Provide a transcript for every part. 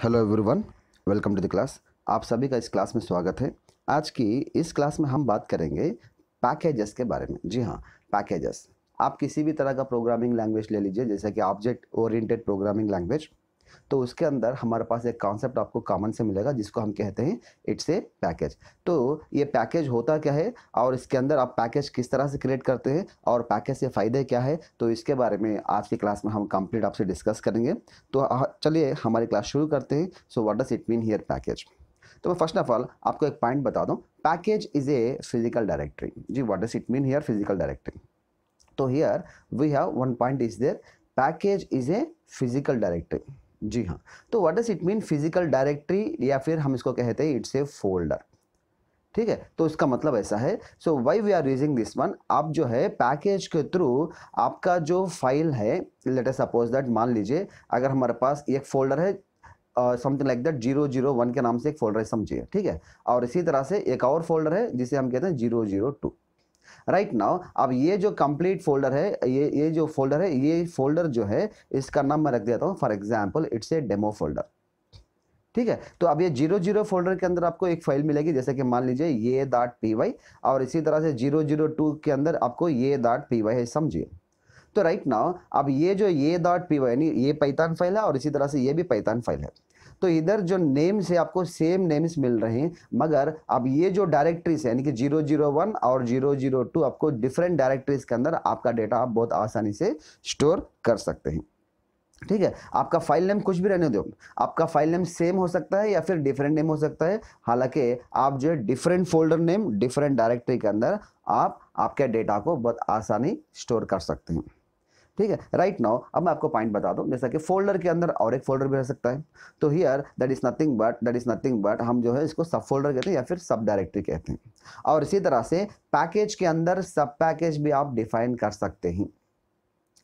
Hello everyone, welcome to the class. आप सभी का इस क्लास में स्वागत है। आज की इस क्लास में हम बात करेंगे पैकेजेस के बारे में। जी हाँ, पैकेजेस। आप किसी भी तरह का प्रोग्रामिंग लैंग्वेज ले लीजिए, जैसे कि ऑब्जेक्ट ओरिएंटेड प्रोग्रामिंग लैंग्वेज। तो उसके अंदर हमारे पास एक कॉन्सेप्ट आपको कॉमन से मिलेगा जिसको हम कहते हैं इट्स ए पैकेज। तो ये पैकेज होता क्या है और इसके अंदर आप पैकेज किस तरह से क्रिएट करते हैं और पैकेज से फ़ायदे क्या है, तो इसके बारे में आज की क्लास में हम कंप्लीट आपसे डिस्कस करेंगे। तो चलिए हमारी क्लास शुरू करते हैं। So what does it mean here package. तो मैं फर्स्ट ऑफ ऑल आपको एक पॉइंट बता दूं, package is a physical directory. जी, what does it mean here physical directory. तो here we have one point is there, package is a physical directory. जी हाँ, तो what does it mean physical directory, या फिर हम इसको कहते हैं इट्स ए फोल्डर। ठीक है, तो इसका मतलब ऐसा है। So why we are using this one, आप जो है पैकेज के थ्रू आपका जो फाइल है, लेट अस सपोज दैट, मान लीजिए अगर हमारे पास एक फोल्डर है समथिंग लाइक दैट 001 के नाम से एक फोल्डर है, समझिए। ठीक है, और इसी तरह से एक और फोल्डर है जिसे हम कहते हैं 002। राइट नाउ अब ये जो कंप्लीट फोल्डर है, ये जो फोल्डर है, ये फोल्डर जो है इसका नाम मैं रख देता हूँ, for example it's a demo folder. ठीक है, तो अब ये 00 फोल्डर के अंदर आपको एक फाइल मिलेगी, जैसे कि मान लीजिए ये .py, और इसी तरह से 002 के अंदर आपको ये .py है, समझिए। तो राइट नाउ अब ये जो ये .py यानी ये पाइथन फाइल है और इसी तरह से ये भी पाइथन फाइल है। तो इधर जो नेम से आपको सेम नेम्स मिल रहे हैं, मगर अब ये जो डायरेक्टरीज है यानी कि 001 और 002 आपको डिफरेंट डायरेक्टरीज के अंदर आपका डेटा आप बहुत आसानी से स्टोर कर सकते हैं। ठीक है, आपका फाइल नेम कुछ भी रहने दो, आपका फाइल नेम सेम हो सकता है या फिर डिफरेंट नेम हो सकता है। हालांकि आप जो है different folder name different directory के अंदर आप आपके डेटा को बहुत आसानी स्टोर कर सकते हैं। ठीक है, राइट नाउ अब मैं आपको पॉइंट बता दूं, जैसा कि फोल्डर के अंदर और एक फोल्डर भी रह सकता है। तो here that is nothing but हम जो है इसको सब फोल्डर कहते हैं या फिर सब डायरेक्टरी कहते हैं। और इसी तरह से पैकेज के अंदर सब पैकेज भी आप डिफाइन कर सकते हैं।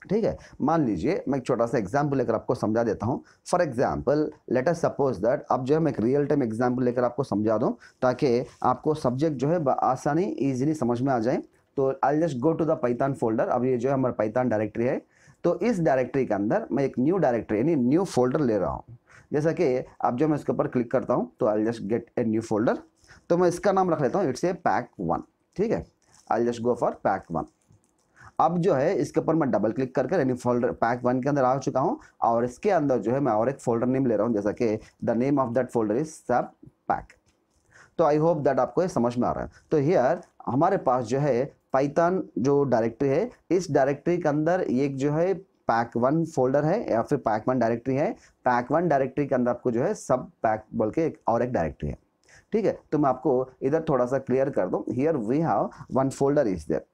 ठीक है, मान लीजिए मैं एक छोटा सा एग्जाम्पल लेकर आपको समझा देता हूं। For example let us suppose that, अब जो है मैं एक रियल टाइम एग्जाम्पल लेकर आपको समझा दूं ताकि आपको सब्जेक्ट जो है आसानी इजीली समझ में आ जाए। तो I just go to the Python folder. अब ये जो है हमारा पाइथन डायरेक्टरी है, तो इस डायरेक्टरी के अंदर मैं एक न्यू डायरेक्टरी यानी न्यू फोल्डर ले रहा हूँ। जैसा कि अब जो मैं इसके ऊपर क्लिक करता हूँ तो I just get a new folder. तो मैं इसका नाम रख लेता हूँ इट्स ए pack1। ठीक है, I just go for pack1। अब जो है इसके ऊपर मैं डबल क्लिक करके यानी फोल्डर pack1 के अंदर आ चुका हूँ, और इसके अंदर जो है मैं और एक फोल्डर नेम ले रहा हूँ, जैसा कि the name of that folder is सब पैक। तो आई होप दैट आपको ये समझ में आ रहा है। तो हियर हमारे पास जो है पाइथन जो डायरेक्टरी है, इस डायरेक्टरी के अंदर एक जो है pack1 फोल्डर है या फिर pack1 डायरेक्टरी है। pack1 डायरेक्टरी के अंदर आपको जो है सब पैक बोल के और एक डायरेक्टरी है। ठीक है, तो मैं आपको इधर थोड़ा सा क्लियर कर दूं। Here we have one folder is there.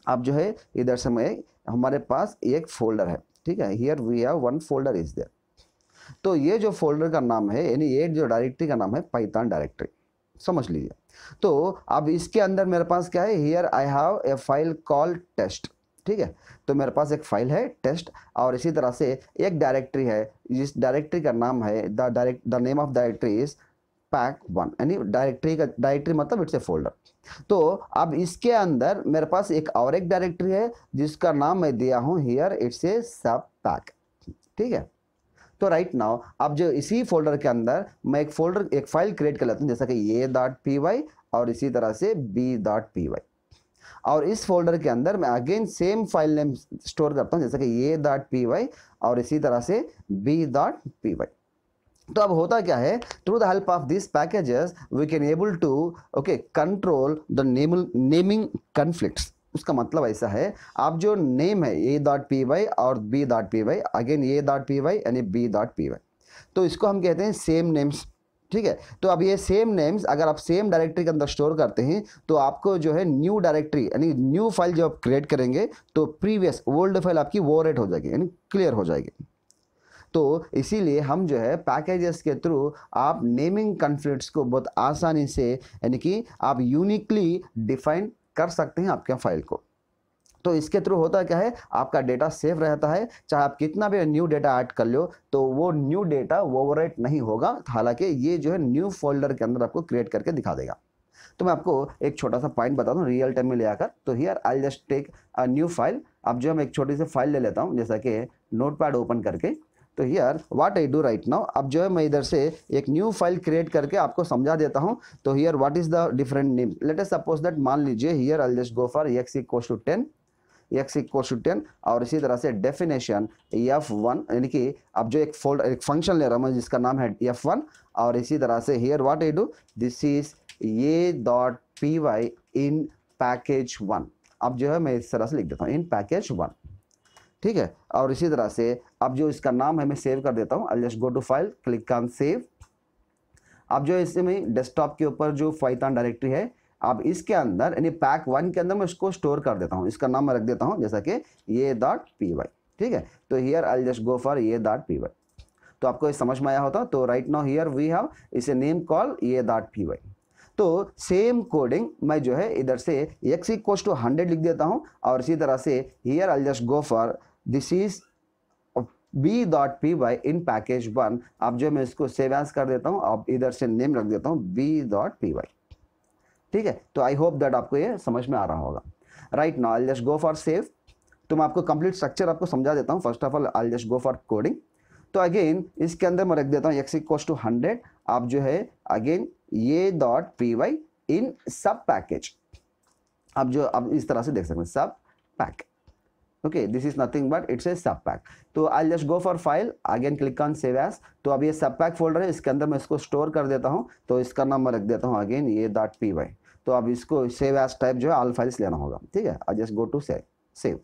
अब जो है इधर से मैं हमारे पास एक फोल्डर है। ठीक है, here we have one folder is there. तो ये जो फोल्डर का नाम है यानी ये जो डायरेक्टरी का नाम है पाइथन डायरेक्टरी, समझ लीजिए। तो अब इसके अंदर मेरे पास क्या है, here I have a file called test. ठीक है, तो मेरे पास एक फाइल है टेस्ट, और इसी तरह से एक डायरेक्टरी है जिस डायरेक्टरी का नाम है the name of directory is pack1 यानी डायरेक्टरी मतलब इट्स ए फोल्डर। तो अब इसके अंदर मेरे पास एक और एक डायरेक्टरी है जिसका नाम मैं दिया हूं here it's a sub pack. ठीक है, तो राइट नाउ अब जो इसी फोल्डर के अंदर मैं एक फाइल क्रिएट कर लेता हूं, जैसा कि ये .py और इसी तरह से b.py, और इस फोल्डर के अंदर मैं again same file name store करता हूं, जैसा कि ये .py और इसी तरह से b.py। तो अब होता क्या है, through the help of this packages we can able to control the naming conflicts. उसका मतलब ऐसा है, आप जो नेम है a.py और b.py, अगेन a.py यानी b.py, तो इसको हम कहते हैं सेम नेम्स। ठीक है, तो अब ये सेम नेम्स अगर आप सेम डायरेक्टरी के अंदर स्टोर करते हैं तो आपको जो है न्यू डायरेक्टरी यानी न्यू फाइल जो आप क्रिएट करेंगे तो प्रीवियस ओल्ड फाइल आपकी ओवरराइट हो जाएगी यानी क्लियर हो जाएगी। तो इसीलिए हम जो है पैकेजेस के थ्रू आप नेमिंग कॉन्फ्लिक्ट्स को बहुत आसानी से यानी कि आप यूनिकली डिफाइन कर सकते हैं आपके फाइल को। तो इसके थ्रू होता क्या है, आपका डेटा सेफ रहता है, चाहे आप कितना भी न्यू डेटा ऐड कर लो तो वो न्यू डेटा ओवरराइट नहीं होगा। हालांकि ये जो है न्यू फोल्डर के अंदर आपको क्रिएट करके दिखा देगा। तो मैं आपको एक छोटा सा पॉइंट बता दूं रियल टाइम में ले आकर। तो here I just take a new file. अब जो मैं एक छोटी सी फाइल ले लेता हूं, जैसा कि नोटपैड ओपन करके तो here what I do right now, अब जो है मैं इधर से एक न्यू फाइल क्रिएट करके आपको समझा देता हूं। तो here what is the different name, let us suppose that, मान लीजिए here I just go for x equals to 10, x equals to 10, और इसी तरह से डेफिनेशन f1, यानी कि अब जो एक फोल्डर एक फंक्शन ले रहा हूं मैं जिसका नाम है f1, और इसी तरह से here what I do, this is a.py in package 1। अब जो है मैं इस तरह से लिख देता हूँ इन पैकेज 1, ठीक है। और इसी तरह से अब जो इसका नाम है मैं सेव कर देता हूँ, I just go to file, click on save. अब जो इससे मैं डेस्कटॉप के ऊपर जो पाइथन डायरेक्टरी है, अब इसके अंदर यानी पैक 1 के अंदर मैं इसको स्टोर कर देता हूँ। इसका नाम मैं रख देता हूँ जैसा कि a.py, ठीक है। तो here I just go for a.py। तो आपको ये समझ में आया होता। तो right now here we have is a name call a.py। तो सेम कोडिंग मैं जो है इधर से x इक्वल्स टू 100 लिख देता हूँ, और इसी तरह से here I just go for this is b.py in package 1। अब जो मैं इसको सेव एज कर देता हूँ, अब इधर से नेम रख देता हूँ b.py, ठीक है। तो आई होप दैट आपको ये समझ में आ रहा होगा। Right now I just go for save. तो मैं आपको कंप्लीट स्ट्रक्चर आपको समझा देता हूँ। First of all I just go for coding. तो अगेन इसके अंदर मैं रख देता हूँ x इक्वल्स टू 100, आप जो है again a.py in sub package. अब जो अब इस तरह से देख सकते हैं sub pack, okay, this is nothing but it's a sub pack. तो I just go for file, again click on save as. तो अब ये सब पैक फोल्डर है, इसके अंदर मैं इसको स्टोर कर देता हूँ। तो इसका नाम मैं रख देता हूँ अगेन a.py। तो अब इसको सेव एज टाइप जो है ऑल फाइल्स लेना होगा, ठीक है। I just go to save.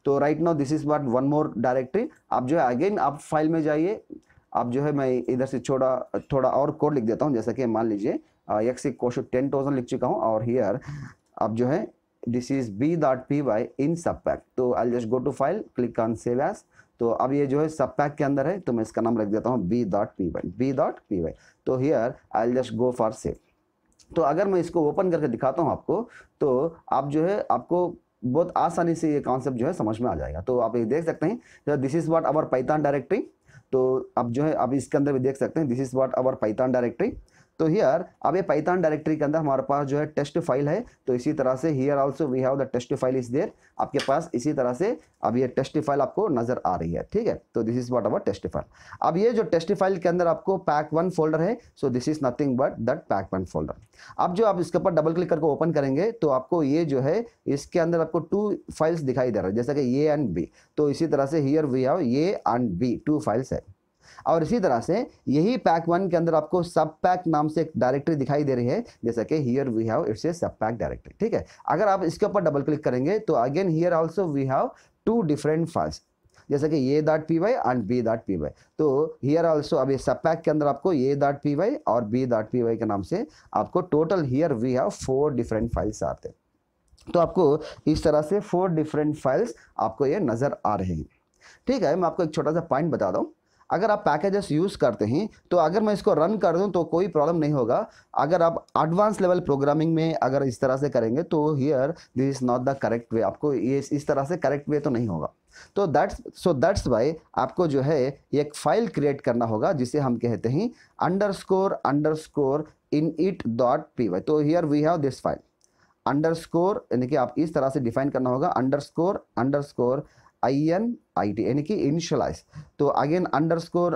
तो right now this is what one more directory. आप जो है अगेन आप फाइल में जाइए। आप जो है मैं इधर से थोड़ा और कोड लिख देता हूँ, जैसा कि मान लीजिए x इक्वल्स टू 10,000 लिख चुका हूँ, और हियर अब जो है this is b.py in sub pack. तो I just go to file, click on save as. तो अब ये जो है सब पैक के अंदर है, तो मैं इसका नाम रख देता हूँ b.py। तो here I just go for save. तो अगर मैं इसको ओपन करके दिखाता हूँ आपको, तो आप जो है आपको बहुत आसानी से ये कॉन्सेप्ट जो है समझ में आ जाएगा। तो आप ये देख सकते हैं this is what our Python directory. तो अब जो है अब इसके अंदर भी देख सकते हैं this is what our Python directory. तो हियर अब ये पाइथन डायरेक्टरी के अंदर हमारे पास जो है टेस्ट फाइल है। तो इसी तरह से here also we have the test file is there, आपके पास इसी तरह से अब ये टेस्ट फाइल आपको नजर आ रही है, ठीक है। तो this is what our test file. अब ये जो टेस्ट फाइल के अंदर आपको पैक 1 फोल्डर है, so this is nothing but that pack 1 folder. अब जो आप इसके ऊपर डबल क्लिक करके ओपन करेंगे, तो आपको ये जो है इसके अंदर आपको 2 फाइल्स दिखाई दे रहा है, जैसा कि ए एंड बी। तो इसी तरह से here we have A and B 2 files है। और इसी तरह से यही पैक 1 के अंदर आपको सब पैक नाम से एक डायरेक्टरी दिखाई दे रही है, जैसा कि here we have it's a sub pack directory, ठीक है। अगर आप इसके ऊपर डबल क्लिक करेंगे, तो again here also we have 2 different files, जैसा कि a.py एंड b.py। तो हियर आल्सो अब ये सब पैक के अंदर आपको a.py और b.py के नाम से आपको total here we have 4 different files आते हैं। तो आपको इस तरह से 4 डिफरेंट फाइल्स आपको ये नजर आ रहे हैं, ठीक है। मैं आपको एक छोटा सा पॉइंट बता दूं, अगर आप पैकेजेस यूज़ करते हैं, तो अगर मैं इसको रन कर दूं तो कोई प्रॉब्लम नहीं होगा। अगर आप एडवांस लेवल प्रोग्रामिंग में अगर इस तरह से करेंगे, तो here this is not the correct way, आपको ये इस तरह से करेक्ट वे तो नहीं होगा। तो दैट्स वाई आपको जो है एक फाइल क्रिएट करना होगा, जिसे हम कहते हैं __init.py। तो here we have this file underscore, यानी कि आप इस तरह से डिफाइन करना होगा __init, यानी कि इनिशियलाइज। तो अगेन __py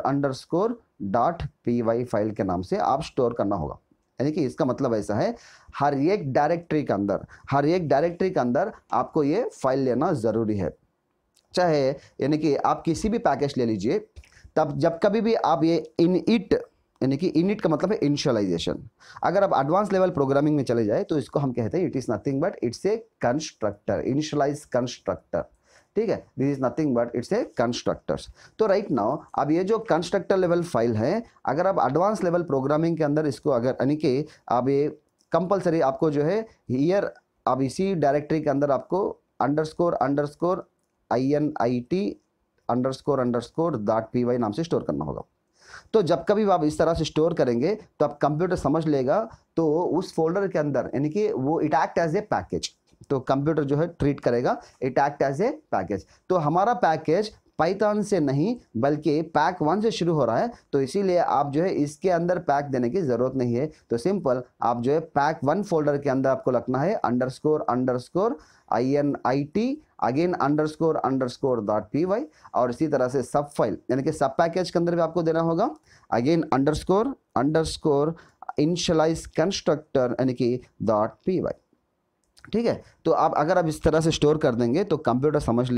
फाइल के नाम से आप स्टोर करना होगा। यानी कि इसका मतलब ऐसा है, हर एक डायरेक्टरी के अंदर आपको ये फाइल लेना जरूरी है। चाहे यानी कि आप किसी भी पैकेज ले लीजिए, तब जब कभी भी आप ये इनिट, यानी कि इनिट का मतलब है इनिशियलाइजेशन। अगर आप एडवांस लेवल प्रोग्रामिंग में चले जाए, तो इसको हम कहते हैं it is nothing but it's a constructor, initialize constructor, ठीक है। This is nothing but it's a constructors. तो राइट नाउ अब ये जो कंस्ट्रक्टर लेवल फाइल है, अगर आप एडवांस लेवल प्रोग्रामिंग के अंदर इसको अगर यानी कि अब ये कंपलसरी आपको जो है हियर अब इसी डायरेक्टरी के अंदर आपको __init__py नाम से स्टोर करना होगा। तो जब कभी आप इस तरह से स्टोर करेंगे, तो आप कंप्यूटर समझ लेगा, तो उस फोल्डर के अंदर यानी कि वो it act as a package. तो कंप्यूटर जो है ट्रीट करेगा it act as a package. तो हमारा पैकेज पाइथन से नहीं बल्कि पैक 1 से शुरू हो रहा है, तो इसीलिए आप जो है इसके अंदर पैक देने की जरूरत नहीं है। तो सिंपल आप जो है पैक 1 फोल्डर के अंदर आपको रखना है __init again underscore underscore dot P Y, और इसी तरह से सब फाइल यानी कि सब पैकेज के अंदर भी आपको देना होगा again underscore underscore initialize constructor यानी कि डॉट पी वाई। ठीक है, तो आप अगर आप इस तरह से स्टोर कर देंगे तो कंप्यूटर समझ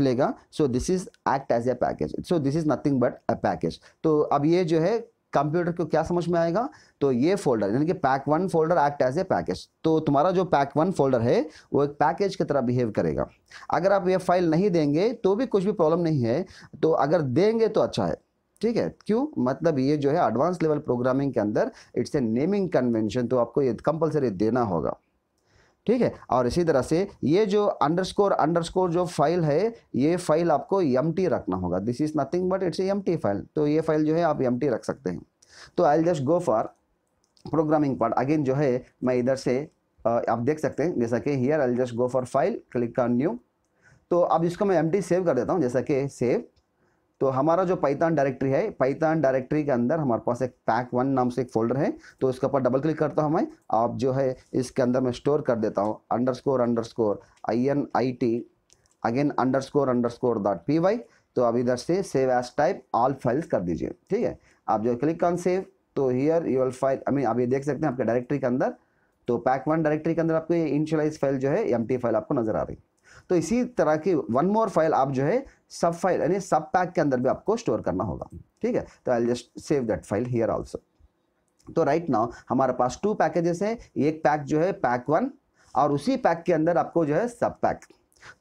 लेगा, so this is act as a package, so this is nothing but a package. तो अब ये जो है कंप्यूटर को क्या समझ में आएगा, तो ये फोल्डर यानी कि pack one folder act as a package, तो तुम्हारा जो पैक वन फोल्डर है वो एक पैकेज की तरह बिहेव करेगा। अगर आप ये फाइल नहीं देंगे तो भी कुछ भी प्रॉब्लम नहीं है, तो अगर देंगे तो अच्छा है। ठीक है, क्यों, मतलब ये जो है एडवांस लेवल प्रोग्रामिंग के अंदर इट्स ए नेमिंग कन्वेंशन, तो आपको ये कंपलसरी देना होगा। ठीक है, और इसी तरह से ये जो अंडरस्कोर अंडरस्कोर जो फाइल है, ये फाइल आपको एम्प्टी रखना होगा, this is nothing but it's empty file, तो ये फाइल जो है आप एम्प्टी रख सकते हैं। तो I just go for programming part, again जो है मैं इधर से आप देख सकते हैं जैसा कि here I just go for file, click on new, तो अब इसको मैं एम्प्टी सेव कर देता हूँ, जैसा कि सेव। तो हमारा जो पाइथन डायरेक्टरी है, पाइथन डायरेक्टरी के अंदर हमारे पास एक पैक वन नाम से एक फोल्डर है, तो इसके ऊपर डबल क्लिक करता हूँ मैं, आप जो है इसके अंदर मैं स्टोर कर देता हूँ underscore underscore INIT again underscore underscore dot P Y. तो अब इधर से save as type all files कर दीजिए। ठीक है, आप जो क्लिक ऑन सेव, तो हियर यू विल फाइल आप ये देख सकते हैं आपके डायरेक्टरी के अंदर, तो पैक वन डायरेक्टरी के अंदर आपको ये इनिशियलाइज फाइल जो है एम्प्टी फाइल आपको नजर आ रही। तो इसी तरह की वन मोर फाइल आप जो है सब फाइल यानी सब पैक के अंदर भी आपको स्टोर करना होगा। ठीक है, तो I just save that file here also. तो राइट नाउ हमारे पास टू पैकेजेस है, एक पैक जो है पैक वन, और उसी पैक के अंदर आपको जो है सब पैक।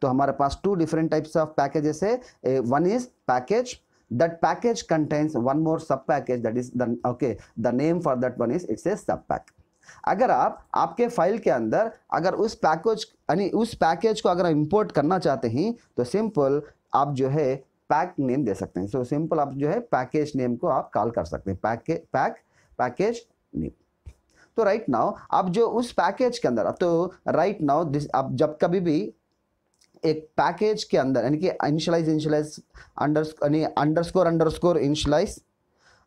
तो हमारे पास two different types of packages है, one is package, that package contains one more sub package, that is the name for that one is it's a sub pack। अगर आप आपके फाइल के अंदर अगर उस पैकेज को अगर इंपोर्ट करना चाहते हैं तो सिंपल आप जो है पैक नेम दे सकते हैं, सो सिंपल आप जो है पैकेज नेम को आप कॉल कर सकते हैं, पैकेज नेम। तो राइट नाउ आप जो उस पैकेज के अंदर, तो राइट नाउ दिस आप जब कभी भी एक पैकेज के अंदर यानी कि इनिशियलाइज अंडरस्कोर इनिशियलाइज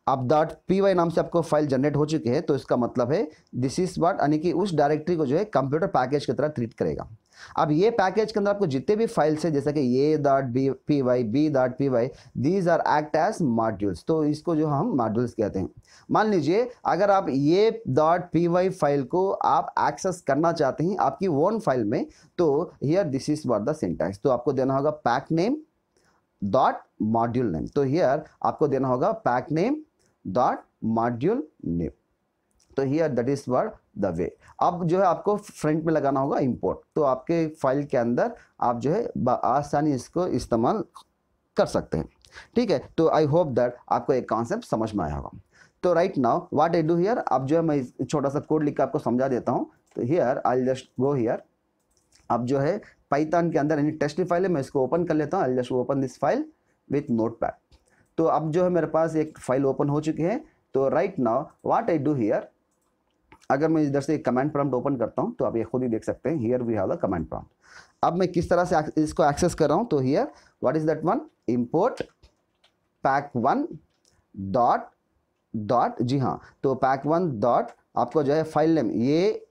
अब डॉट पी वाई नाम से आपको फाइल जनरेट हो चुकी है, तो इसका मतलब है दिस इज व्हाट यानी कि उस डायरेक्टरी को जो है कंप्यूटर पैकेज की तरह ट्रीट करेगा। अब ये पैकेज के अंदर आपको जितने भी फाइल्स है जैसे कि A dot P Y B dot P Y, these are act as modules, तो इसको जो हम मॉड्यूल्स कहते हैं। मान लीजिए अगर आप ये डॉट पी वाई फाइल को आप एक्सेस करना चाहते हैं आपकी ओन फाइल में, तो here this is what the syntax, तो आपको देना होगा pack name dot module name, तो हियर आपको देना होगा pack name dot module name, तो here that is what the way. अब जो है आपको फ्रंट में लगाना होगा इंपोर्ट, तो आपके फाइल के अंदर आप जो है आसानी इसको इस्तेमाल कर सकते हैं। ठीक है, तो आई होप दैट आपको एक कॉन्सेप्ट समझ में आया होगा। तो right now what I do here, अब जो है मैं छोटा सा कोड लिख कर आपको समझा देता हूँ। तो here I just go here, अब जो है पाइथन के अंदर यानी टेस्ट फाइल है, मैं इसको ओपन कर लेता हूँ, I just open this file with notepad. तो अब जो है मेरे पास एक फाइल ओपन हो चुकी है। तो right now what I do here, अगर मैं इधर से कमांड प्रॉम्प्ट ओपन करता हूं तो आप ये खुद ही देख सकते हैं, here we have the command prompt. अब मैं किस तरह से इसको एक्सेस कर रहा हूं, तो here what is that one, import pack one dot G हाँ, तो पैक वन डॉट आपको जो है फाइल नेम ये,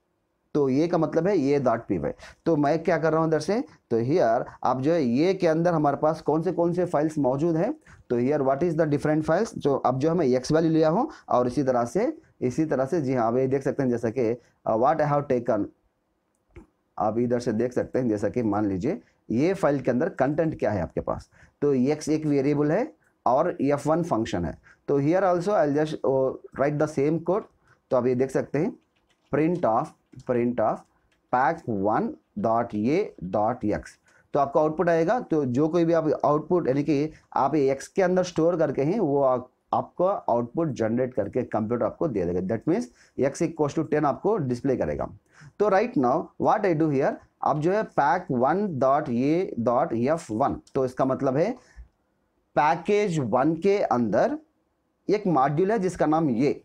तो ये का मतलब है ये डॉट पी वाई। तो मैं क्या कर रहा हूँ इधर से, तो हियर आप जो है ये के अंदर हमारे पास कौन से फाइल्स मौजूद है, तो here what is the different files, जो अब जो मैं एक्स वैल्यू लिया हूँ, और इसी तरह से जी हाँ आप ये देख सकते हैं जैसा कि व्हाट आई हैव टेकन, आप इधर से देख सकते हैं जैसा कि मान लीजिए ये फाइल के अंदर कंटेंट क्या है आपके पास, तो एक्स एक वेरिएबल है और f1 फंक्शन है। तो here also I just right the same code, तो आप ये देख सकते हैं print of pack one dot ये डॉट एक्स, तो आपका आउटपुट आएगा। तो जो कोई भी आप आउटपुट यानी कि आप एक्स के अंदर स्टोर करके हैं वो आपको आउटपुट जनरेट करके कंप्यूटर आपको दे देगा, that means X equals to 10 आपको डिस्प्ले करेगा। तो right now what I do here, अब जो है पैक वन डॉट ये डॉट f1, तो इसका मतलब है पैकेज वन के अंदर एक मॉड्यूल है जिसका नाम ये,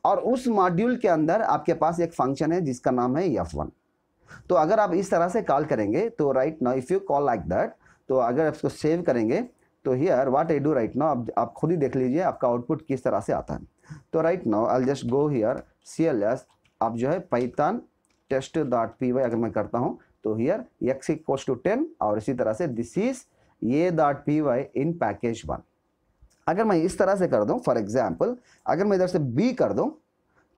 और उस मॉड्यूल के अंदर आपके पास एक फंक्शन है जिसका नाम है f1। तो अगर आप इस तरह से कॉल करेंगे तो right now if you call like that, तो अगर आप इसको सेव करेंगे तो here what I do right now, आप खुद ही देख लीजिए आपका आउटपुट किस तरह से आता है। तो right now I just go here CLS, आप जो है Python test dot P Y अगर मैं करता हूँ तो हियर x इक्वल्स टू 10 और इसी तरह से this is a.py in package 1। अगर मैं इस तरह से कर दूं, फॉर एग्जांपल अगर मैं इधर से b कर दूं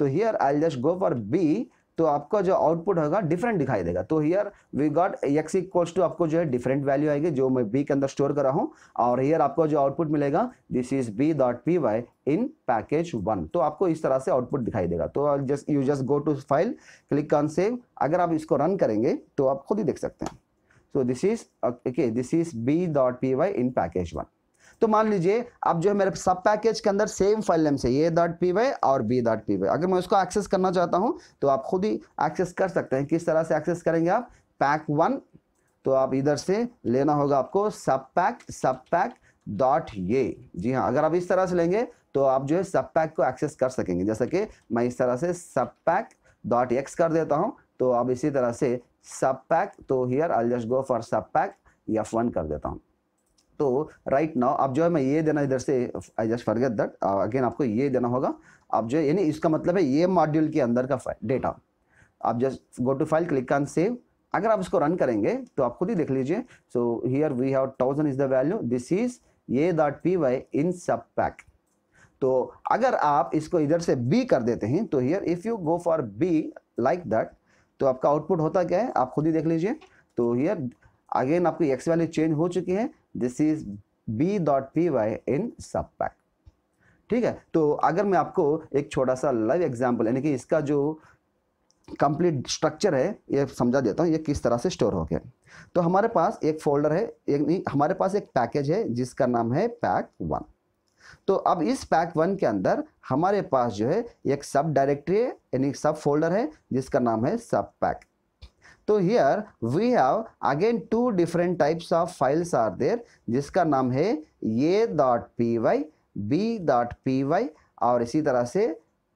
तो here I just go for b, तो आपका जो आउटपुट होगा डिफरेंट दिखाई देगा। तो here we got x equals to आपको जो है डिफरेंट वैल्यू आएगी जो मैं b के अंदर स्टोर कर रहा हूं, और हियर आपको जो आउटपुट मिलेगा this is b.py in package 1। तो आपको इस तरह से आउटपुट दिखाई देगा। तो you just go to file, click on save. अगर आप इसको रन करेंगे तो आप खुद ही देख सकते हैं। सो this is b.py in package 1। तो मान लीजिए अब जो है मेरे सब पैकेज के अंदर सेम फाइल नेम से a.py और b.py, अगर मैं उसको एक्सेस करना चाहता हूं तो आप खुद ही एक्सेस कर सकते हैं। किस तरह से एक्सेस करेंगे आप, पैक 1, तो आप इधर से लेना होगा आपको सब पैक डॉट ये। जी हाँ, अगर आप इस तरह से लेंगे तो आप जो है सब पैक को एक्सेस कर सकेंगे। जैसे कि मैं इस तरह से सब पैक डॉट एक्स कर देता हूं, तो आप इसी तरह से सब पैक, तो here I just go for सब पैक f1 कर देता हूं। तो राइट नाउ अब जो है मैं ये देना इधर से, I just forget that, again आपको ये देना होगा। आप जो है यानी इसका मतलब है ये मॉड्यूल के अंदर का डेटा। आप just go to file, click on save. अगर आप इसको रन करेंगे तो आप खुद ही देख लीजिए। So here we have 1000 is the value, this is a.py in sub pack. तो अगर आप इसको इधर से b कर देते हैं तो here if you go for b like that, तो आपका आउटपुट होता क्या है आप खुद ही देख लीजिए। तो हियर अगेन आपकी x वैल्यू चेंज हो चुकी है, this is b.py in sub pack. ठीक है, तो अगर मैं आपको एक छोटा सा लाइव एग्जांपल यानी कि इसका जो कंप्लीट स्ट्रक्चर है ये समझा देता हूँ, ये किस तरह से स्टोर हो गया। तो हमारे पास एक फोल्डर है, हमारे पास एक पैकेज है जिसका नाम है पैक 1। तो अब इस पैक 1 के अंदर हमारे पास जो है एक सब डायरेक्टरी है यानी सब फोल्डर है जिसका नाम है सब पैक। तो here we have again 2 different types of files are there जिसका नाम है a.py, b.py और इसी तरह से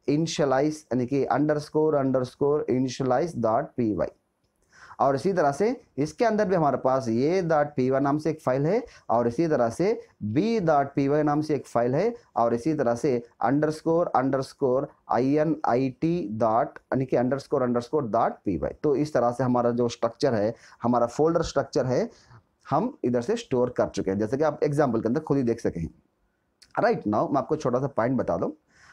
इनिशियलाइज यानी कि अंडरस्कोर इनिशियलाइज डॉट py। और इसी तरह से इसके अंदर भी हमारे पास a.py नाम से एक फाइल है और इसी तरह से b.py नाम से एक फाइल है और इसी तरह से अंडरस्कोर init डॉट यानी कि अंडरस्कोर डॉट py। तो इस तरह से हमारा जो स्ट्रक्चर है, हमारा फोल्डर स्ट्रक्चर है, हम इधर से स्टोर कर चुके हैं, जैसे कि आप एग्जाम्पल के अंदर खुद ही देख सकें। राइट नाउ मैं आपको छोटा सा पॉइंट बता दूं।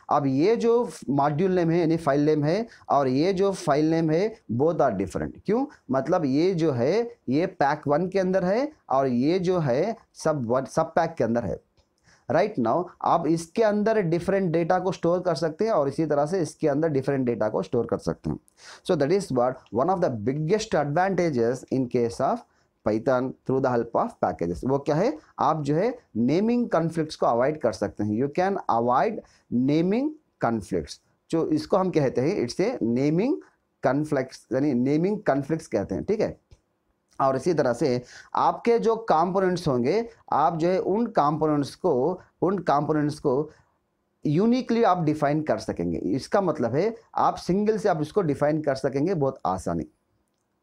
अब ये जो मॉड्यूल नेम है यानी फाइल नेम है और ये जो फाइल नेम है बोथ आर डिफरेंट। क्यों, मतलब ये जो है ये पैक 1 के अंदर है और ये जो है सब पैक के अंदर है। राइट नाउ आप इसके अंदर डिफरेंट डेटा को स्टोर कर सकते हैं और इसी तरह से इसके अंदर डिफरेंट डेटा को स्टोर कर सकते हैं। So that is what one of the biggest advantages in case of Python through the help of packages. वो क्या है, आप जो है नेमिंग कॉन्फ्लिक्ट्स को अवॉइड कर सकते हैं। You can avoid naming conflicts, जो इसको हम कहते हैं इट्स ए नेमिंग कॉन्फ्लिक्ट्स यानी नेमिंग कॉन्फ्लिक्ट्स कहते हैं। ठीक है, और इसी तरह से आपके जो कंपोनेंट्स होंगे आप जो है उन कंपोनेंट्स को यूनिकली आप डिफाइन कर सकेंगे। इसका मतलब है आप सिंगल से आप इसको डिफाइन कर सकेंगे बहुत आसानी।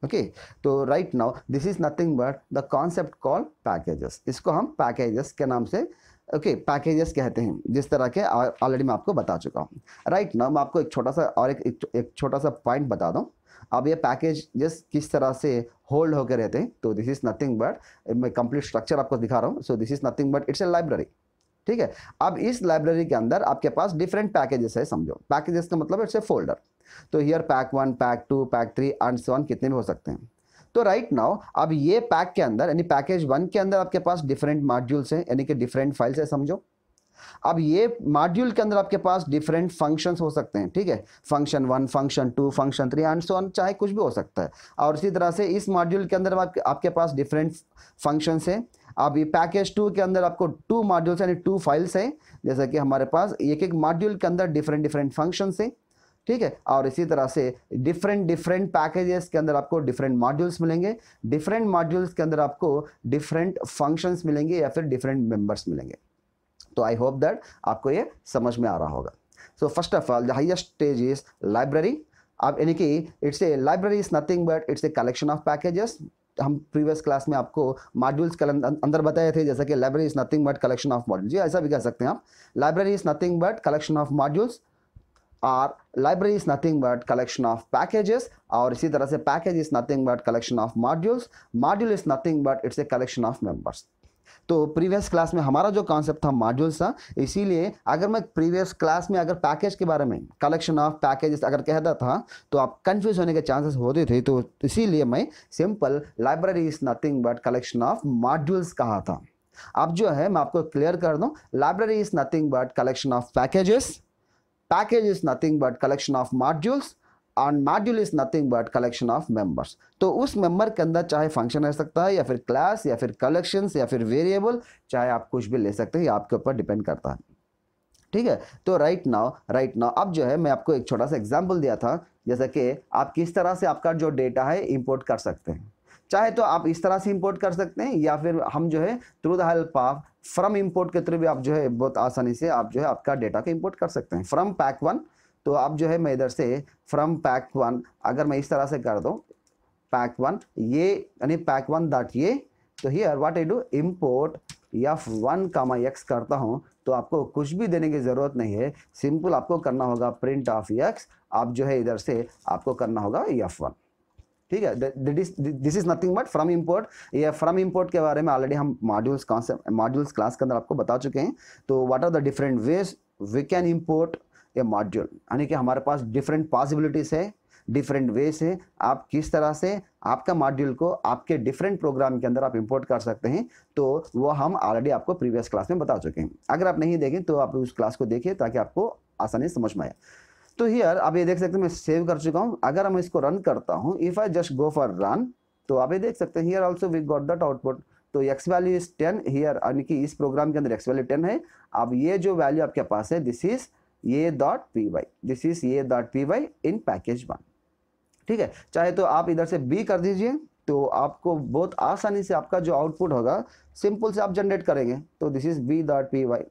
ओके, तो right now this is nothing but the concept called packages. इसको हम पैकेजेस के नाम से पैकेजेस कहते हैं, जिस तरह के ऑलरेडी मैं आपको बता चुका हूँ। राइट नाउ मैं आपको एक छोटा सा और एक छोटा सा पॉइंट बता दूँ। अब ये पैकेजेस किस तरह से होल्ड होकर रहते हैं, तो दिस इज नथिंग बट मैं कंप्लीट स्ट्रक्चर आपको दिखा रहा हूँ। सो this is nothing but it's a library. ठीक है, अब इस लाइब्रेरी के अंदर आपके पास डिफरेंट पैकेजेस है। समझो पैकेजेस का मतलब इट्स ए फोल्डर। तो here pack 1, pack 2, pack 3 and so on कितने भी हो सकते हैं। तो राइट नाउ अब ये पैक के अंदर यानी पैकेज 1 के अंदर आपके पास डिफरेंट मॉड्यूल्स हैं यानी कि डिफरेंट फाइल्स है समझो। अब ये मॉड्यूल के अंदर आपके पास डिफरेंट फंक्शंस हो सकते हैं। ठीक है, function 1, function 2, function 3 and so on, चाहे कुछ भी हो सकता है। और इसी तरह से इस मॉड्यूल के अंदर आपके पास डिफरेंट फंक्शंस हैं। अब ये पैकेज 2 के अंदर आपको 2 मॉड्यूल्स यानी 2 फाइल्स हैं, जैसे कि हमारे पास एक मॉड्यूल के अंदर डिफरेंट फंक्शंस हैं। ठीक है, और इसी तरह से डिफरेंट पैकेजेस के अंदर आपको डिफरेंट मॉड्यूल्स मिलेंगे, डिफरेंट मॉड्यूल्स के अंदर आपको डिफरेंट फंक्शंस मिलेंगे या फिर डिफरेंट मेंबर्स मिलेंगे। तो आई होप दैट आपको ये समझ में आ रहा होगा। So first of all the highest stage is library. अब यानी कि it's a library is nothing but it's a collection of packages. हम प्रीवियस क्लास में आपको मॉड्यूल्स के अंदर बताए थे, जैसे कि library is nothing but collection of modules. जी ऐसा भी कह सकते हैं आप, library is nothing but collection of modules और library is nothing but collection of packages, और इसी तरह से package is nothing but collection of modules, module is nothing but it's a collection of members. तो प्रीवियस क्लास में हमारा जो concept था मॉड्यूल्स था, इसीलिए अगर मैं प्रीवियस क्लास में अगर पैकेज के बारे में कलेक्शन ऑफ पैकेजेस अगर कहता था तो आप कंफ्यूज होने के चांसेस होते थे, तो इसीलिए मैं simple library is nothing but collection of modules कहा था। अब जो है मैं आपको क्लियर कर दूं, library is nothing but collection of packages, package is nothing but collection of modules, और module is nothing but collection of members. तो उस मेंबर के अंदर चाहे फंक्शन रह सकता है या फिर क्लास या फिर कलेक्शंस या फिर वेरिएबल, चाहे आप कुछ भी ले सकते हैं, ये आपके ऊपर डिपेंड करता है। ठीक है, तो राइट नाउ अब जो है मैं आपको एक छोटा सा एग्जांपल दिया था, जैसा कि आप किस तरह से आपका जो डेटा है इंपोर्ट कर सकते हैं। चाहे तो आप इस तरह से इंपोर्ट कर सकते हैं, या फिर हम जो है through the help of from import के थ्रू भी आप जो है बहुत आसानी से आप जो है आपका डेटा को इंपोर्ट कर सकते हैं फ्रॉम पैक वन। तो आप जो है मैं इधर से फ्रॉम पैक वन अगर मैं इस तरह से कर दूं पैक वन ये यानी पैक वन डॉट ये, तो here what I do import f1, x करता हूं, तो आपको कुछ भी देने की जरूरत नहीं है, सिंपल आपको करना होगा प्रिंट ऑफ x, आप जो है इधर से आपको करना होगा f1। ठीक है, this is nothing but from import. ये फ्रॉम इंपोर्ट के बारे में ऑलरेडी हम मॉड्यूल्स कॉन्सेप्ट मॉड्यूल्स क्लास के अंदर आपको बता चुके हैं। तो what are the different ways we can import a module, यानी कि हमारे पास डिफरेंट पॉसिबिलिटीज है, डिफरेंट वेज है, आप किस तरह से आपका मॉड्यूल को आपके डिफरेंट प्रोग्राम के अंदर आप इंपोर्ट कर सकते हैं, तो वो हम ऑलरेडी आपको प्रीवियस क्लास में बता चुके हैं। अगर आप नहीं देखें तो आप उस क्लास को देखिए ताकि आपको आसानी से समझ में आए। तो हियर आप ये देख सकते हैं मैं सेव कर चुका हूँ। अगर हम इसको रन करता हूँ, if I just go for run, तो आप ये देख सकते हैं here also we got that output. तो एक्स वैल्यू इज 10 हियर, यानी कि इस प्रोग्राम के अंदर एक्स वैल्यू 10 है। अब ये जो वैल्यू आपके पास है दिस इज ये dot P Y, this is ये dot P Y in package one. ठीक है, चाहे तो आप इधर से बी कर दीजिए, तो आपको बहुत आसानी से आपका जो आउटपुट होगा सिंपल से आप जनरेट करेंगे। तो this is B dot P Y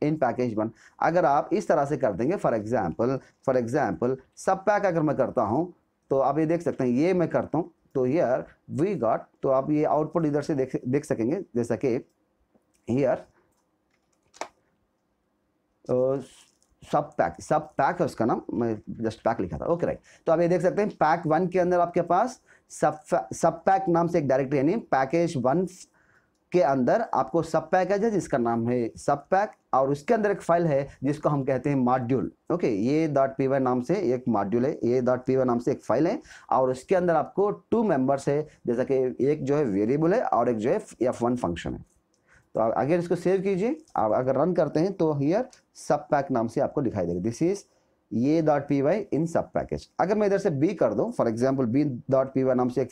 in package one. अगर आप इस तरह से कर देंगे, फॉर एग्जाम्पल सब पैक अगर मैं करता हूं, तो आप ये देख सकते हैं ये मैं करता हूं, तो हियर वी गॉट, तो आप ये आउटपुट इधर से देख सकेंगे, जैसा कि हियर सब पैक है उसका नाम, मैं जस्ट पैक लिखा था, ओके राइट। तो आप ये देख सकते हैं पैक वन के अंदर आपके पास सब पैक नाम से एक डायरेक्टरी, यानी पैकेज वन के अंदर आपको सब पैकेज है जिसका नाम है सब पैक, और उसके अंदर एक फाइल है जिसको हम कहते हैं मॉड्यूल। ओके, ये डॉट पी वाई नाम से एक मॉड्यूल है, ये डॉट पी वाई नाम से एक फाइल है, और उसके अंदर आपको 2 मेंबर्स है, जैसा कि एक जो है वेरिएबल है और एक जो है f1 फंक्शन है। तो अगर इसको सेव कीजिए, आप अगर रन करते हैं तो हियर सब पैक नाम से आपको दिखाई देगा, दिस इज ये dot P Y in sub package. अगर मैं इधर से बी कर दूं, for example B dot P Y नाम से एक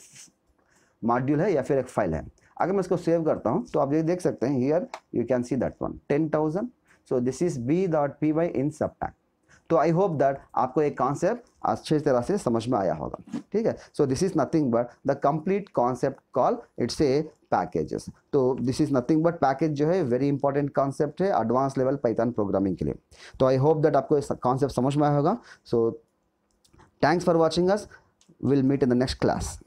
मॉड्यूल है या फिर एक फाइल है, अगर मैं इसको सेव करता हूं तो आप ये देख सकते हैं here you can see that one 10,000। So this is B dot P Y in sub pack. तो आई होप दैट आपको एक कॉन्सेप्ट अच्छे तरह से समझ में आया होगा। ठीक है, so this is nothing but the complete concept call it's a packages. तो this is nothing but package जो है वेरी इंपॉर्टेंट कॉन्सेप्ट है एडवांस लेवल पाइथन प्रोग्रामिंग के लिए। तो आई होप दैट आपको इस कॉन्सेप्ट समझ में आया होगा। So thanks for watching us, will meet in the next class.